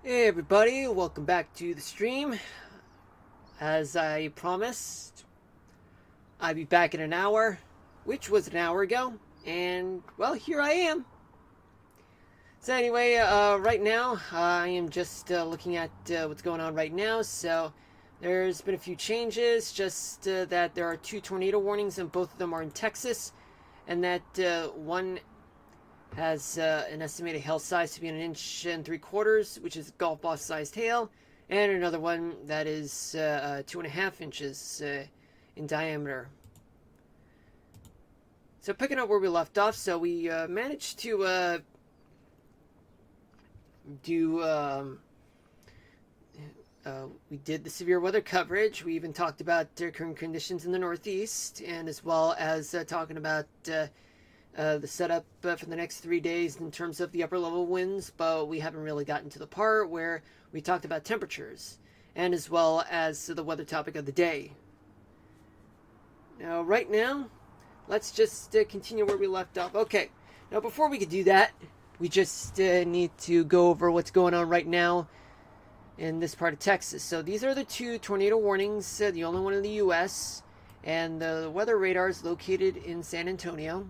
Hey everybody, welcome back to the stream. As I promised, I'd be back in an hour, which was an hour ago, and well, here I am. So anyway, right now I am just looking at what's going on right now. So there's been a few changes, just that there are two tornado warnings, and both of them are in Texas, and that one has an estimated hail size to be 1.75 inches, which is golf ball sized hail, and another one that is 2.5 inches in diameter. So picking up where we left off, so we managed to do. We did the severe weather coverage. We even talked about current conditions in the Northeast, and as well as talking about the setup for the next 3 days in terms of the upper level winds, but we haven't really gotten to the part where we talked about temperatures and as well as the weather topic of the day. Now, right now, let's just continue where we left off. Okay, now before we could do that, we just need to go over what's going on right now in this part of Texas. So these are the two tornado warnings, the only one in the U.S., and the weather radar is located in San Antonio.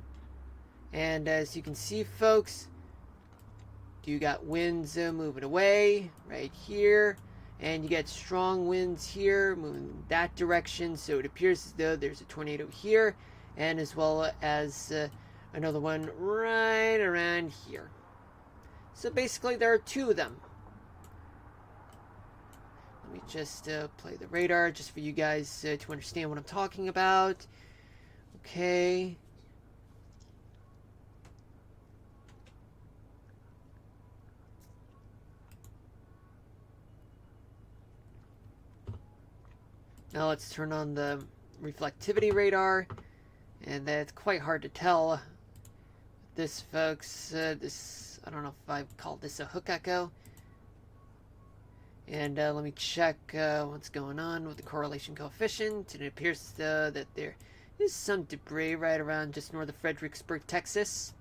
And as you can see, folks, you got winds moving away right here, and you get strong winds here moving that direction. So it appears as though there's a tornado here, and as well as another one right around here. So basically, there are two of them. Let me just play the radar just for you guys to understand what I'm talking about. Okay. Now let's turn on the reflectivity radar, and that's quite hard to tell. This, folks, I don't know if I've called this a hook echo. And let me check what's going on with the correlation coefficient. And it appears that there is some debris right around just north of Fredericksburg, Texas.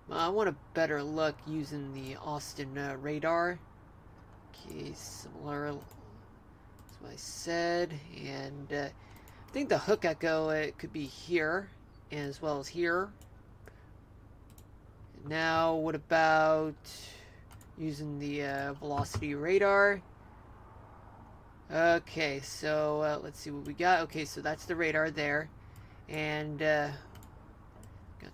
I want a better look using the Austin radar. Okay, similar. That's what I said. And I think the hook echo, it could be here as well as here. Now, what about using the velocity radar? Okay, so let's see what we got. Okay, so that's the radar there. And got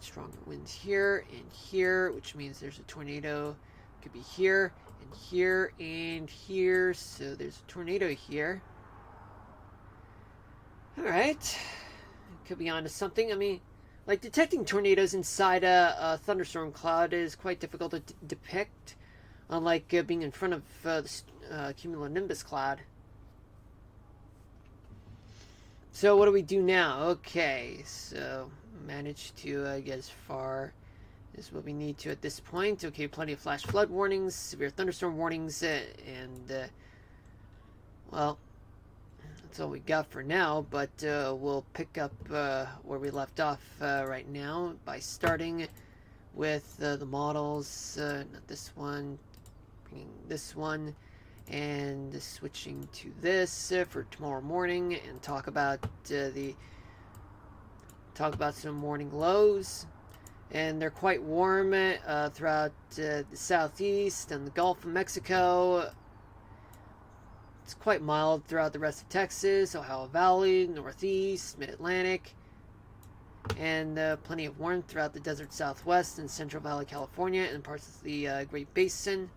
stronger winds here and here, which means there's a tornado. Could be here and here and here. So there's a tornado here. Alright. Could be onto something. I mean, like, detecting tornadoes inside a thunderstorm cloud is quite difficult to depict, unlike being in front of the cumulonimbus cloud. So what do we do now? Okay, so managed to get as far as what we need to at this point. Okay, plenty of flash flood warnings, severe thunderstorm warnings, and well, that's all we got for now, but we'll pick up where we left off right now by starting with the models. Not this one, bringing this one, and switching to this for tomorrow morning, and talk about some morning lows. And they're quite warm throughout the southeast and the Gulf of Mexico. It's quite mild throughout the rest of Texas, Ohio Valley, Northeast, Mid-Atlantic, and plenty of warmth throughout the desert Southwest and Central Valley, California, and parts of the Great Basin,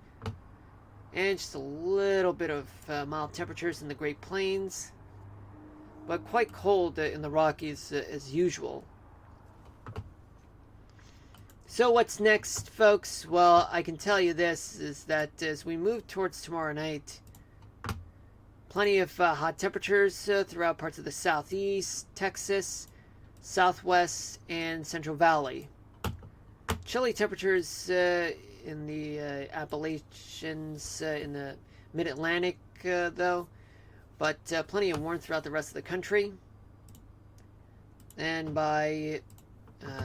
and just a little bit of mild temperatures in the Great Plains, but quite cold in the Rockies as usual. So what's next, folks? Well, I can tell you this, is that as we move towards tomorrow night, plenty of hot temperatures throughout parts of the southeast, Texas, southwest, and Central Valley. Chilly temperatures in the Appalachians, in the Mid-Atlantic, though, but plenty of warmth throughout the rest of the country. And by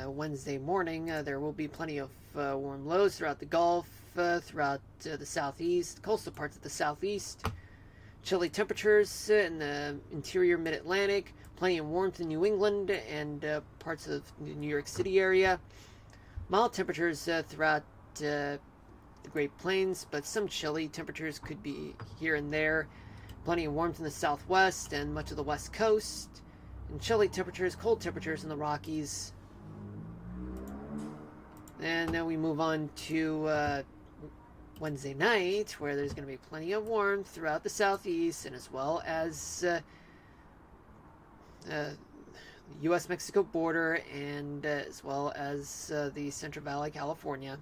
Wednesday morning, there will be plenty of warm lows throughout the Gulf, throughout the southeast, coastal parts of the southeast. Chilly temperatures in the interior mid-Atlantic. Plenty of warmth in New England and parts of the New York City area. Mild temperatures throughout the Great Plains, but some chilly temperatures could be here and there. Plenty of warmth in the southwest and much of the west coast. And chilly temperatures, cold temperatures in the Rockies. And then we move on to Wednesday night, where there's going to be plenty of warmth throughout the southeast, and as well as the U.S.-Mexico border, and as well as the Central Valley, California.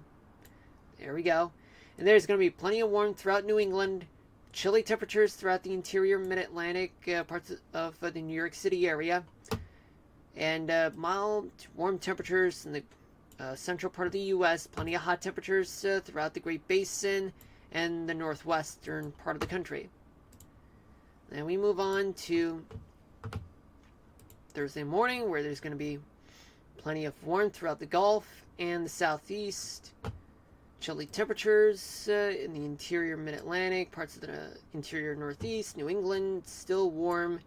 There we go. And there's going to be plenty of warmth throughout New England. Chilly temperatures throughout the interior mid-Atlantic parts of the New York City area. And mild, warm temperatures in the central part of the U.S., plenty of hot temperatures throughout the Great Basin and the northwestern part of the country. Then we move on to Thursday morning, where there's going to be plenty of warmth throughout the Gulf and the southeast. Chilly temperatures in the interior mid-Atlantic, parts of the interior northeast, New England, still warm.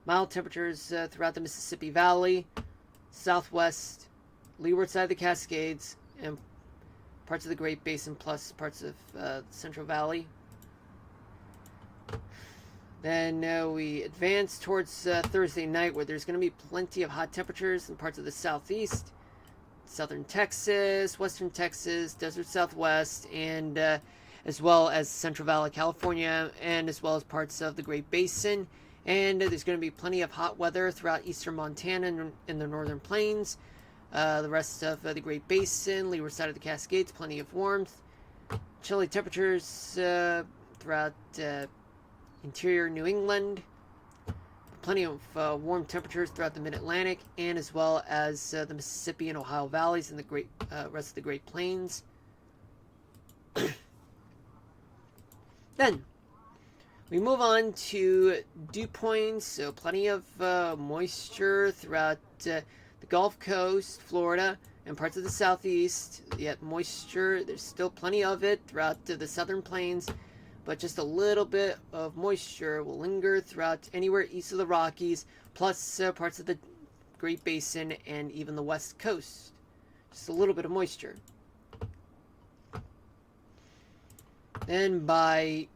Mild temperatures throughout the Mississippi Valley, southwest, leeward side of the Cascades, and parts of the Great Basin, plus parts of the Central Valley. Then we advance towards Thursday night, where there's going to be plenty of hot temperatures in parts of the southeast, southern Texas, western Texas, desert southwest, and as well as Central Valley, California, and as well as parts of the Great Basin. And there's going to be plenty of hot weather throughout eastern Montana and in the northern plains. The rest of the Great Basin, leeward side of the Cascades, plenty of warmth. Chilly temperatures throughout interior New England. Plenty of warm temperatures throughout the mid-Atlantic, and as well as the Mississippi and Ohio valleys and the rest of the Great Plains. Then we move on to dew points, so plenty of moisture throughout the Gulf Coast, Florida, and parts of the southeast. Yet moisture, there's still plenty of it throughout the southern plains, but just a little bit of moisture will linger throughout anywhere east of the Rockies, plus parts of the Great Basin and even the west coast. Just a little bit of moisture. Then by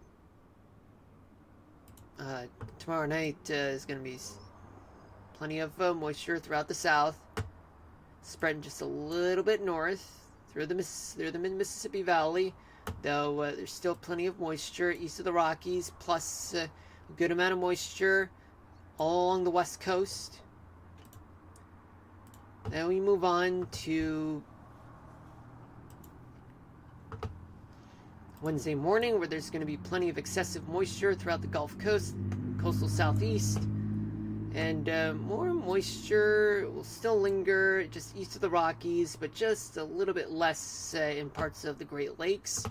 tomorrow night is going to be plenty of moisture throughout the south, spreading just a little bit north through the mid-Mississippi Valley, though there's still plenty of moisture east of the Rockies, plus a good amount of moisture all along the west coast. Then we move on to Wednesday morning, where there's going to be plenty of excessive moisture throughout the Gulf Coast, coastal southeast. And more moisture will still linger just east of the Rockies, but just a little bit less in parts of the Great Lakes.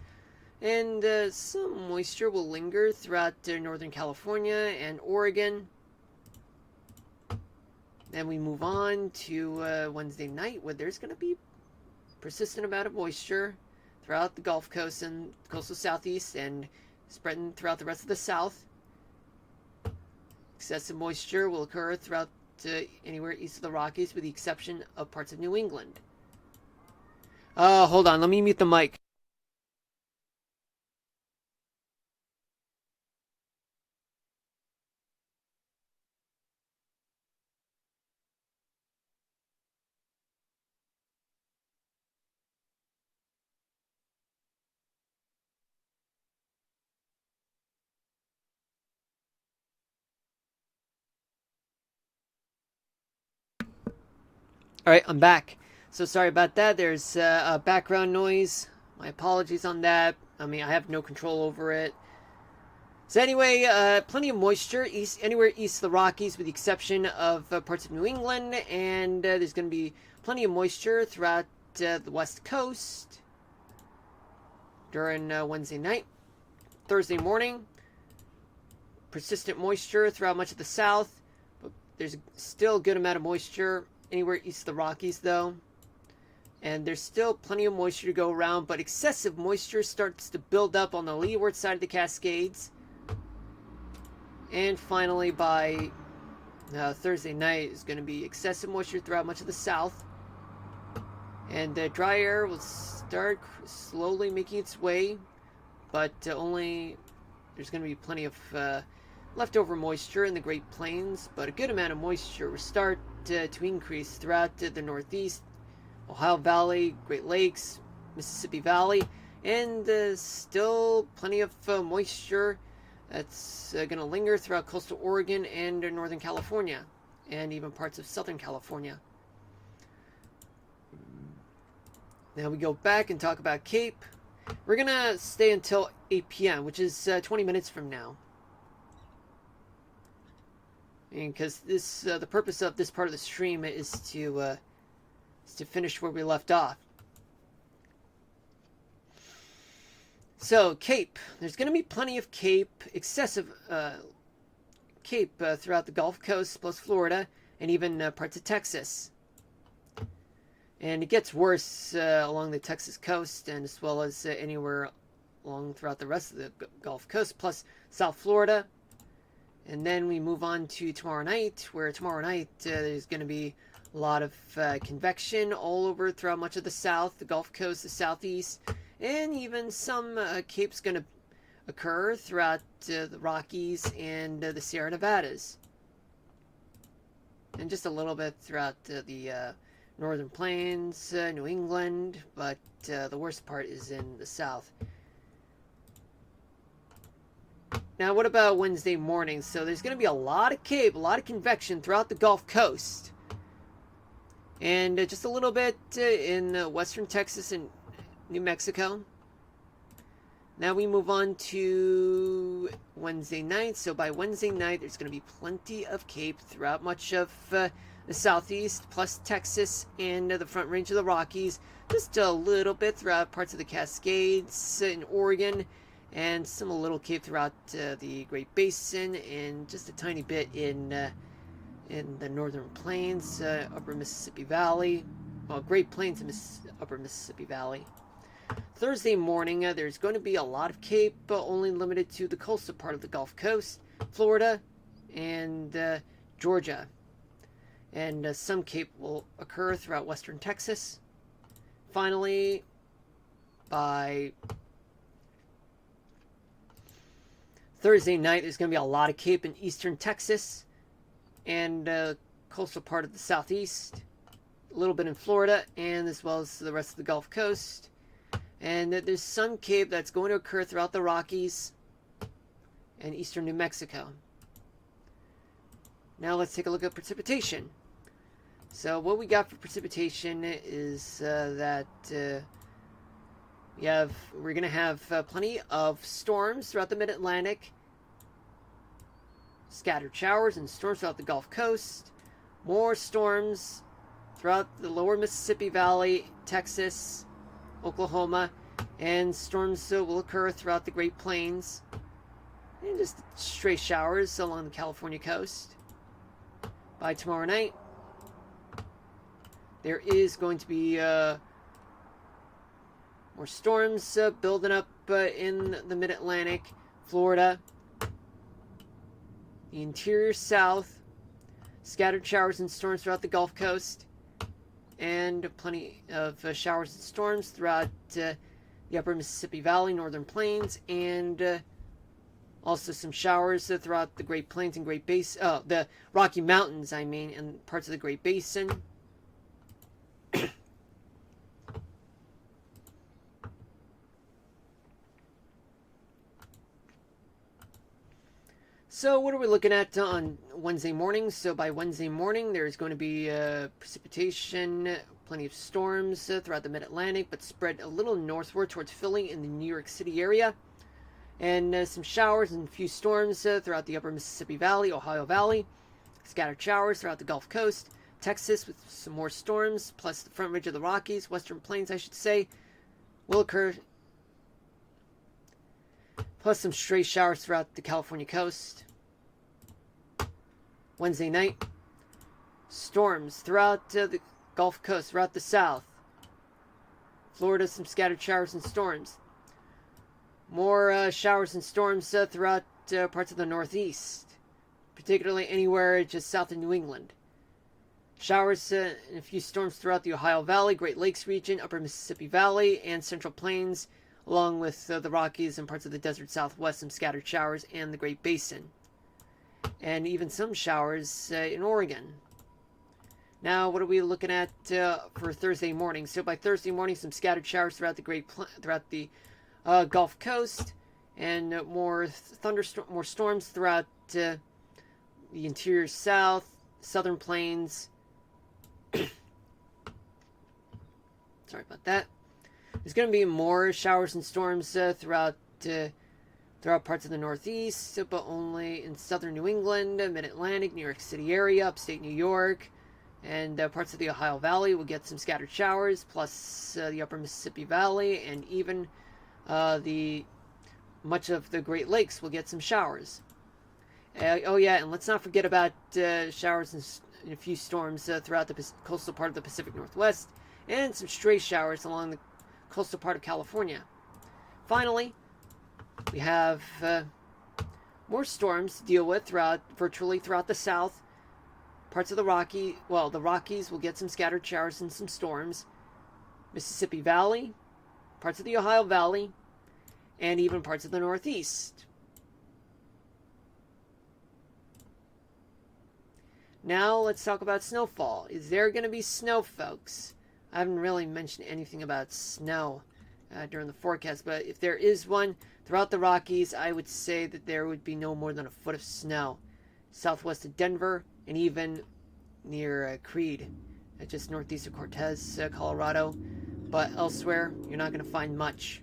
And some moisture will linger throughout Northern California and Oregon. Then we move on to Wednesday night, where there's going to be persistent amount of moisture throughout the Gulf Coast and coastal southeast, and spreading throughout the rest of the south. Excessive moisture will occur throughout anywhere east of the Rockies, with the exception of parts of New England. Hold on, let me mute the mic. Alright, I'm back. So sorry about that. There's background noise. My apologies on that. I mean, I have no control over it. So anyway, plenty of moisture anywhere east of the Rockies, with the exception of parts of New England. And there's going to be plenty of moisture throughout the west coast during Wednesday night. Thursday morning, persistent moisture throughout much of the south. But there's still a good amount of moisture anywhere east of the Rockies, though. And there's still plenty of moisture to go around, but excessive moisture starts to build up on the leeward side of the Cascades. And finally, by Thursday night, is going to be excessive moisture throughout much of the south. And dry air will start slowly making its way, but only there's going to be plenty of leftover moisture in the Great Plains, but a good amount of moisture will start to increase throughout the Northeast, Ohio Valley, Great Lakes, Mississippi Valley, and still plenty of moisture that's going to linger throughout coastal Oregon and Northern California, and even parts of Southern California. Now we go back and talk about Cape. We're going to stay until 8 p.m., which is 20 minutes from now. Because this, the purpose of this part of the stream is to finish where we left off. So, Cape. There's going to be plenty of Cape, excessive Cape throughout the Gulf Coast, plus Florida, and even parts of Texas. And it gets worse along the Texas coast, and as well as anywhere along throughout the rest of the Gulf Coast, plus South Florida. And then we move on to tomorrow night, where tomorrow night there's going to be a lot of convection all over throughout much of the south, the Gulf Coast, the southeast, and even some Cape's going to occur throughout the Rockies and the Sierra Nevadas. And just a little bit throughout the Northern Plains, New England, but the worst part is in the south. Now, what about Wednesday morning? So there's going to be a lot of Cape, a lot of convection throughout the Gulf Coast. And just a little bit in western Texas and New Mexico. Now we move on to Wednesday night. So by Wednesday night, there's going to be plenty of Cape throughout much of the southeast, plus Texas and the Front Range of the Rockies. Just a little bit throughout parts of the Cascades in Oregon. And some a little Cape throughout the Great Basin, and just a tiny bit in the Northern Plains, Upper Mississippi Valley, well, Great Plains and Upper Mississippi Valley. Thursday morning, there's going to be a lot of Cape, only limited to the coastal part of the Gulf Coast, Florida, and Georgia. And some Cape will occur throughout western Texas. Finally, by Thursday night, there's going to be a lot of Cape in eastern Texas and coastal part of the southeast, a little bit in Florida, and as well as the rest of the Gulf Coast. And there's some Cape that's going to occur throughout the Rockies and eastern New Mexico. Now let's take a look at precipitation. So what we got for precipitation is that we're going to have plenty of storms throughout the Mid-Atlantic, scattered showers and storms throughout the Gulf Coast, more storms throughout the lower Mississippi Valley, Texas, Oklahoma, and storms will occur throughout the Great Plains, and just stray showers along the California coast. By tomorrow night, there is going to be more storms building up in the Mid-Atlantic, Florida, the interior South, scattered showers and storms throughout the Gulf Coast, and plenty of showers and storms throughout the upper Mississippi Valley, Northern Plains, and also some showers throughout the Great Plains and Great Basin, the Rocky Mountains, and parts of the Great Basin. So what are we looking at on Wednesday morning? So by Wednesday morning, there's going to be precipitation, plenty of storms throughout the Mid-Atlantic, but spread a little northward towards Philly in the New York City area. And some showers and a few storms throughout the upper Mississippi Valley, Ohio Valley. Scattered showers throughout the Gulf Coast. Texas with some more storms, plus the Front Ridge of the Rockies, Western Plains, I should say, will occur. Plus some stray showers throughout the California coast. Wednesday night, storms throughout the Gulf Coast, throughout the south, Florida, some scattered showers and storms. More showers and storms throughout parts of the Northeast, particularly anywhere just south of New England. Showers and a few storms throughout the Ohio Valley, Great Lakes region, Upper Mississippi Valley, and Central Plains, along with the Rockies and parts of the desert Southwest, some scattered showers, and the Great Basin. And even some showers in Oregon. Now, what are we looking at for Thursday morning? So by Thursday morning, some scattered showers throughout the Gulf Coast, and more storms throughout the interior South, Southern Plains. Sorry about that. There's going to be more showers and storms throughout parts of the Northeast, but only in southern New England, Mid-Atlantic, New York City area, upstate New York, and parts of the Ohio Valley will get some scattered showers, plus the Upper Mississippi Valley, and even the much of the Great Lakes will get some showers. Oh yeah, and let's not forget about showers and a few storms throughout the coastal part of the Pacific Northwest, and some stray showers along the coastal part of California. Finally, we have more storms to deal with virtually throughout the South. Parts of the Rockies will get some scattered showers and some storms. Mississippi Valley, parts of the Ohio Valley, and even parts of the Northeast. Now let's talk about snowfall. Is there going to be snow, folks? I haven't really mentioned anything about snow during the forecast, but if there is one throughout the Rockies, I would say that there would be no more than a foot of snow. Southwest of Denver, and even near Creede, just northeast of Cortez, Colorado. But elsewhere, you're not going to find much.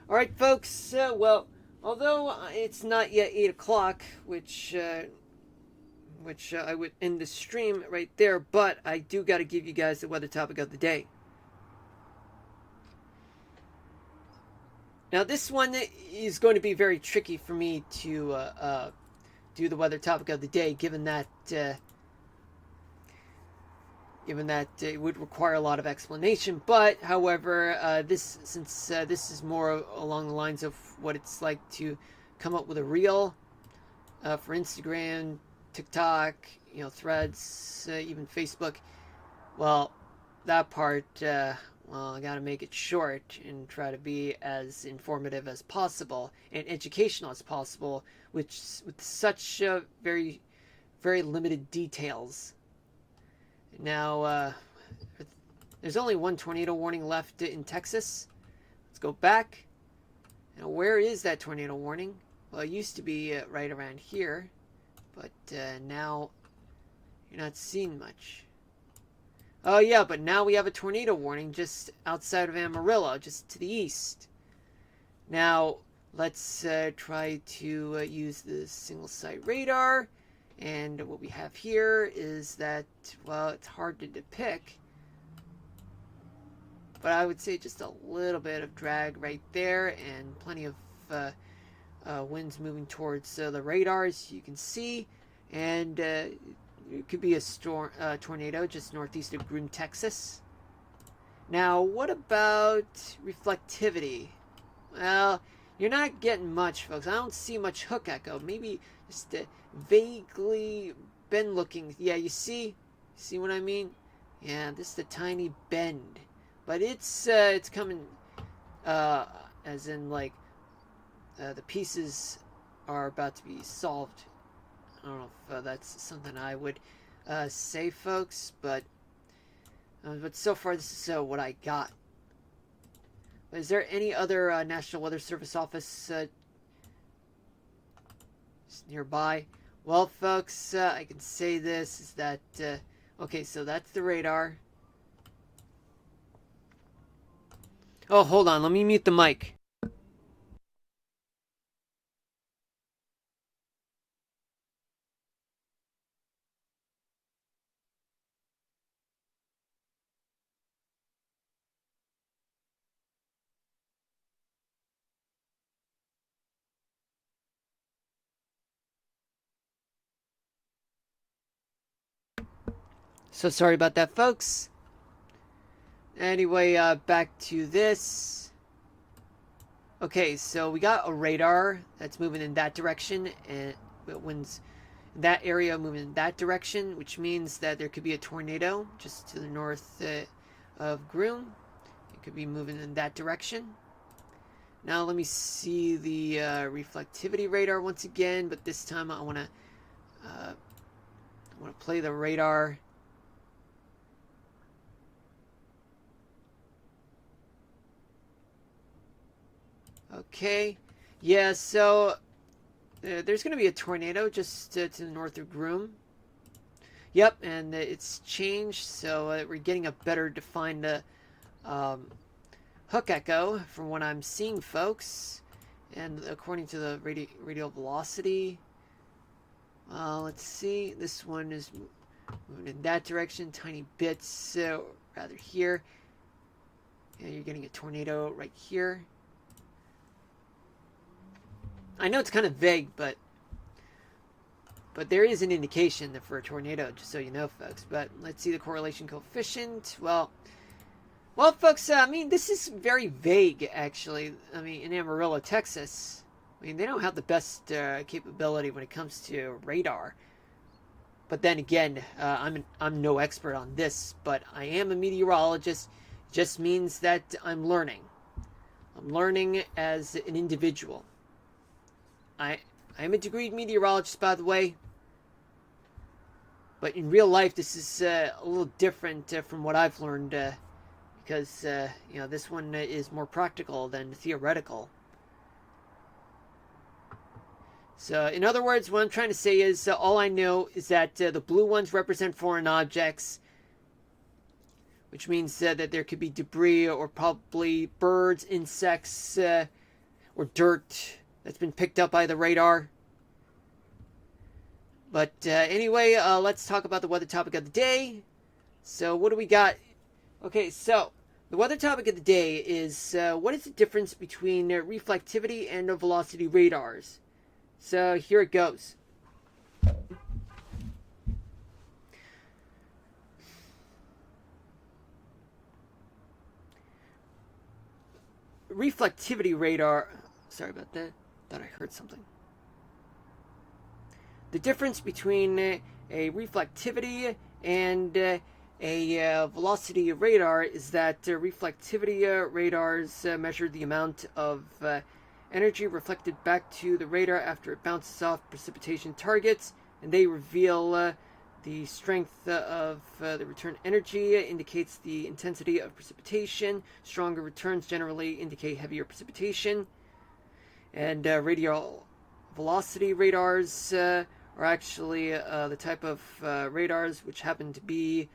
Alright, folks, although it's not yet 8 o'clock, which I would end the stream right there, but I do got to give you guys the weather topic of the day. Now, this one is going to be very tricky for me to do the weather topic of the day, given that it would require a lot of explanation. But, however, since this is more along the lines of what it's like to come up with a reel for Instagram, TikTok, Threads, even Facebook. Well, that part, I gotta make it short and try to be as informative as possible and educational as possible, with such very, very limited details. Now, there's only one tornado warning left in Texas. Let's go back. Now, where is that tornado warning? Well, it used to be right around here. But now you're not seeing much. Oh yeah, but now we have a tornado warning just outside of Amarillo, just to the east. Now, let's try to use the single site radar. And what we have here is that, well, it's hard to depict. But I would say just a little bit of drag right there, and plenty of winds moving towards the radar, as you can see, and it could be a tornado just northeast of Groom, Texas. Now, what about reflectivity? Well, you're not getting much, folks. I don't see much hook echo. Maybe just a vaguely bend looking. Yeah, you see what I mean? Yeah, this is a tiny bend, but it's coming as in like the pieces are about to be solved. I don't know if that's something I would say, folks, but so far this is what I got. Is there any other National Weather Service office nearby? Well, folks, I can say this is that okay, so that's the radar. Oh, hold on, let me mute the mic. So sorry about that, folks. Anyway, back to this. Okay, so we got a radar that's moving in that direction, and when's that area moving in that direction, which means that there could be a tornado just to the north of Groom. It could be moving in that direction. Now let me see the reflectivity radar once again, but this time I want to play the radar. Okay, yeah, so there's going to be a tornado just to the north of Groom. Yep, and it's changed, so we're getting a better defined hook echo from what I'm seeing, folks. And according to the radial velocity, let's see, this one is moving in that direction, tiny bits, rather here. Yeah, you're getting a tornado right here. I know it's kind of vague, but there is an indication for a tornado, just so you know, folks. But let's see the correlation coefficient. Well, folks, I mean, this is very vague, actually. I mean, in Amarillo, Texas, I mean, they don't have the best capability when it comes to radar. But then again, I'm no expert on this, but I am a meteorologist. It just means that I'm learning. I'm learning as an individual. I'm a degreed meteorologist, by the way. But in real life, this is a little different from what I've learned, because this one is more practical than theoretical. So, in other words, what I'm trying to say is all I know is that the blue ones represent foreign objects, which means that there could be debris or probably birds, insects, or dirt that's been picked up by the radar. But anyway, let's talk about the weather topic of the day. So what do we got? Okay, so the weather topic of the day is what is the difference between reflectivity and velocity radars? So here it goes. Reflectivity radar. Sorry about that. Thought I heard something. The difference between a reflectivity and a velocity radar is that reflectivity radars measure the amount of energy reflected back to the radar after it bounces off precipitation targets, and they reveal the strength of the return energy indicates the intensity of precipitation. Stronger returns generally indicate heavier precipitation. And radial velocity radars are actually the type of radars which happen to be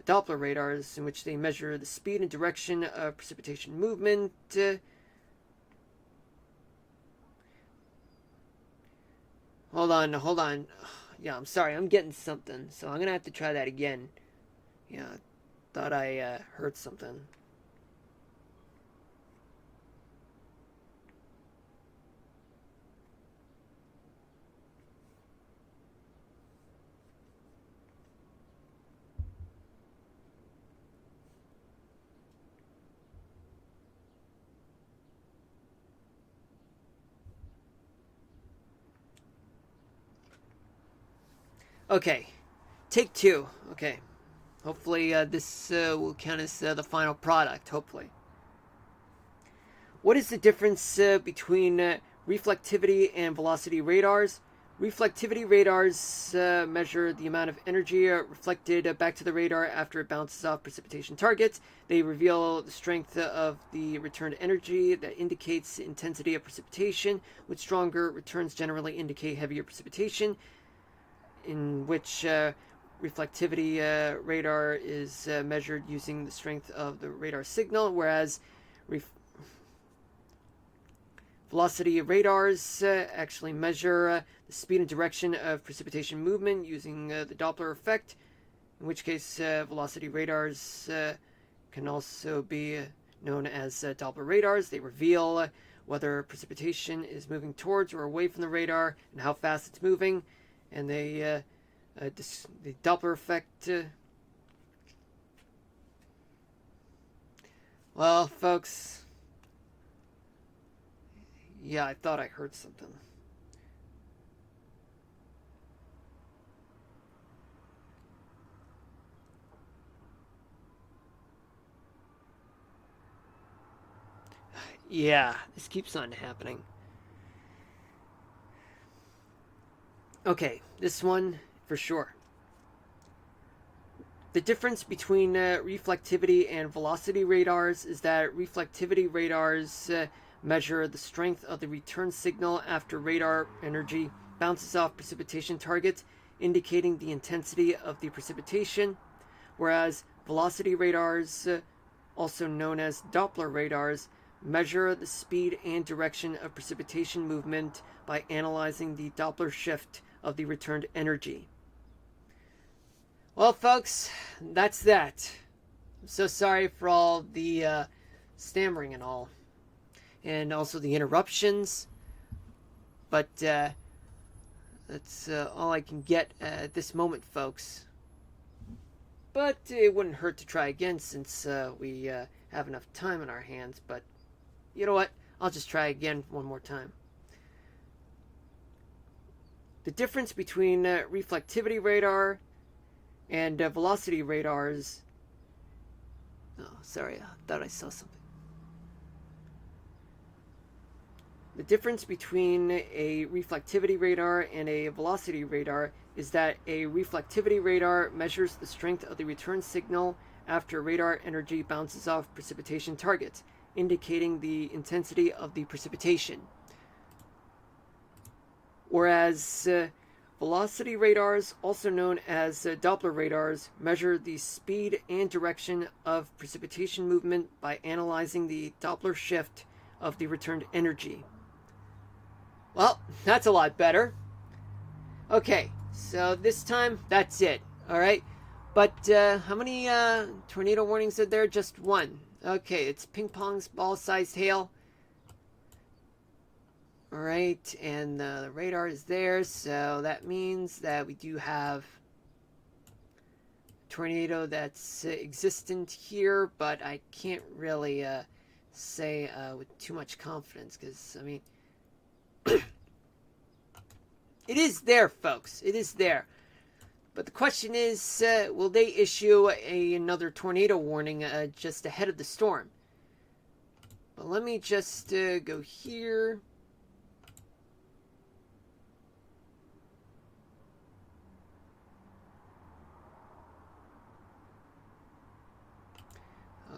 Doppler radars, in which they measure the speed and direction of precipitation movement. Hold on. Yeah, I'm sorry, I'm getting something, so I'm gonna have to try that again. Yeah, thought I heard something. Okay, take two. Okay, hopefully this will count as the final product, hopefully. What is the difference between reflectivity and velocity radars? Reflectivity radars measure the amount of energy reflected back to the radar after it bounces off precipitation targets. They reveal the strength of the returned energy that indicates the intensity of precipitation, with stronger returns generally indicate heavier precipitation, in which reflectivity radar is measured using the strength of the radar signal, whereas velocity radars actually measure the speed and direction of precipitation movement using the Doppler effect, in which case velocity radars can also be known as Doppler radars. They reveal whether precipitation is moving towards or away from the radar and how fast it's moving, and the Doppler effect Well, folks, yeah, I thought I heard something. Yeah, this keeps on happening. Okay, this one for sure. The difference between reflectivity and velocity radars is that reflectivity radars measure the strength of the return signal after radar energy bounces off precipitation targets, indicating the intensity of the precipitation, whereas velocity radars, also known as Doppler radars, measure the speed and direction of precipitation movement by analyzing the Doppler shift of the returned energy. Well, folks, that's that. I'm so sorry for all the stammering and all, and also the interruptions, but that's all I can get at this moment, folks. But it wouldn't hurt to try again since we have enough time on our hands, but you know what? I'll just try again one more time. The difference between reflectivity radar and velocity radars. Oh, sorry, I thought I saw something. The difference between a reflectivity radar and a velocity radar is that a reflectivity radar measures the strength of the return signal after radar energy bounces off precipitation targets, indicating the intensity of the precipitation. Whereas velocity radars, also known as Doppler radars, measure the speed and direction of precipitation movement by analyzing the Doppler shift of the returned energy. Well, that's a lot better. Okay, so this time, that's it. Alright, but how many tornado warnings are there? Just one. Okay, it's ping pong's ball-sized hail. Alright, and the radar is there, so that means that we do have a tornado that's existent here, but I can't really say with too much confidence, because, I mean, it is there, folks. It is there. But the question is, will they issue another tornado warning just ahead of the storm? But let me just go here.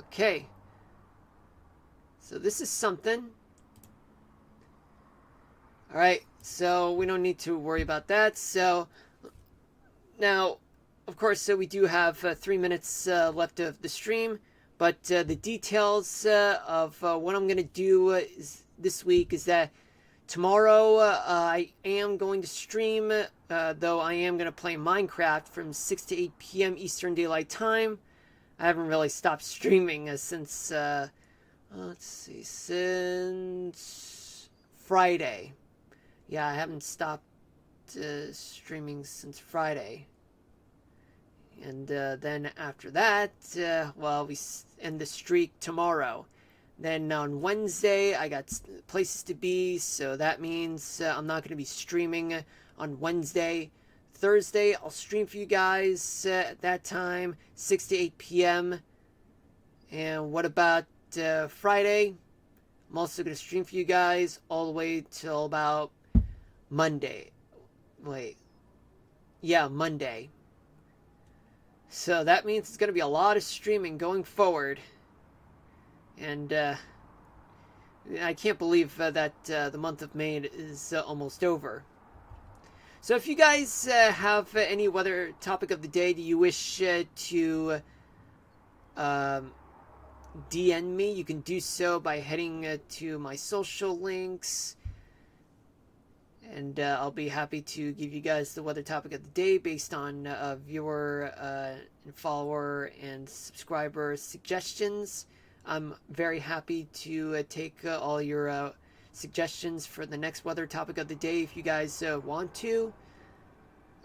Okay. So this is something. Alright, so we don't need to worry about that. So now, of course, so we do have 3 minutes left of the stream, but the details of what I'm going to do this week is that tomorrow I am going to stream, though I am going to play Minecraft from 6 to 8 p.m. Eastern Daylight Time. I haven't really stopped streaming since, let's see, since Friday. Yeah, I haven't stopped streaming since Friday. And then after that, well, we end the streak tomorrow. Then on Wednesday, I got places to be, so that means I'm not going to be streaming on Wednesday. Thursday, I'll stream for you guys at that time, 6 to 8 p.m. And what about Friday? I'm also going to stream for you guys all the way till about Monday. Wait. Yeah, Monday. So that means it's going to be a lot of streaming going forward. And I can't believe that the month of May is almost over. So if you guys have any weather topic of the day that you wish to DM me, you can do so by heading to my social links. And I'll be happy to give you guys the weather topic of the day based on viewer and follower and subscriber suggestions. I'm very happy to take all your suggestions for the next weather topic of the day if you guys want to.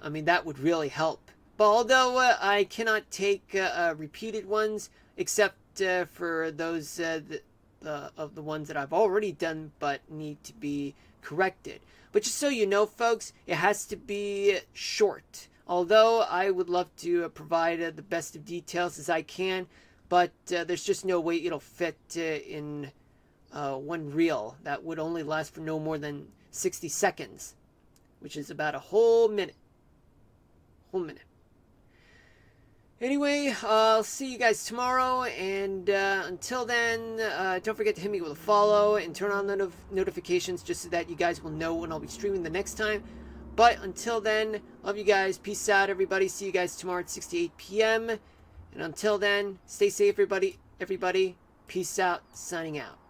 I mean, that would really help. But although I cannot take repeated ones, except for those of the ones that I've already done but need to be corrected. But just so you know, folks, it has to be short. Although I would love to provide the best of details as I can, but there's just no way it'll fit in one reel. That would only last for no more than 60 seconds, which is about a whole minute. Anyway, I'll see you guys tomorrow, and until then, don't forget to hit me with a follow and turn on the notifications just so that you guys will know when I'll be streaming the next time. But until then, love you guys. Peace out, everybody. See you guys tomorrow at 6 to 8 p.m. And until then, stay safe, everybody. Peace out. Signing out.